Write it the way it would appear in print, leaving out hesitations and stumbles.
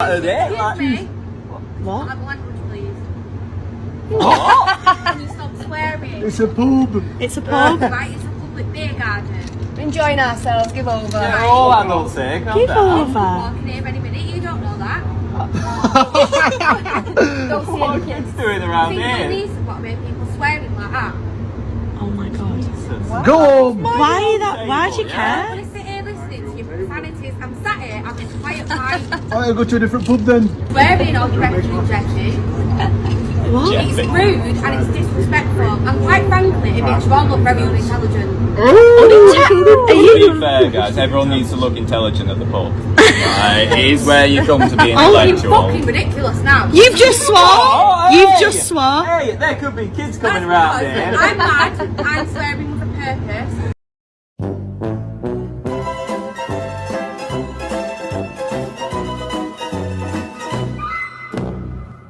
Excuse me. What? I'm language, please. What? Can you stop swearing? It's a pub. It's a pub. Right, it's a public beer garden. We're enjoying ourselves, give over. Yeah, we're all adults here. Calm Give down. over. Walking here any minute, you don't know that. Don't see What are any kids. kids doing around Think here? police have got to make people swearing like that. Oh my god. Jesus. Go home. Why are you that? Why do you I'm care? going to sit here listening to your profanities. I'm sat here, I'm in quiet mind. I'll go to a different pub then. Swearing on the record, Jessie. What? Jessie. It's rude and it's disrespectful. And quite frankly, it makes you all look very unintelligent. Are To you? be fair, guys, everyone needs to look intelligent at the pub. Right? It is where you come to be You're intellectual. fucking ridiculous now. You've just swore. Oh, You've hey! just swore. Hey, there could be kids coming That's around because here. I'm mad, I'm swearing with a purpose.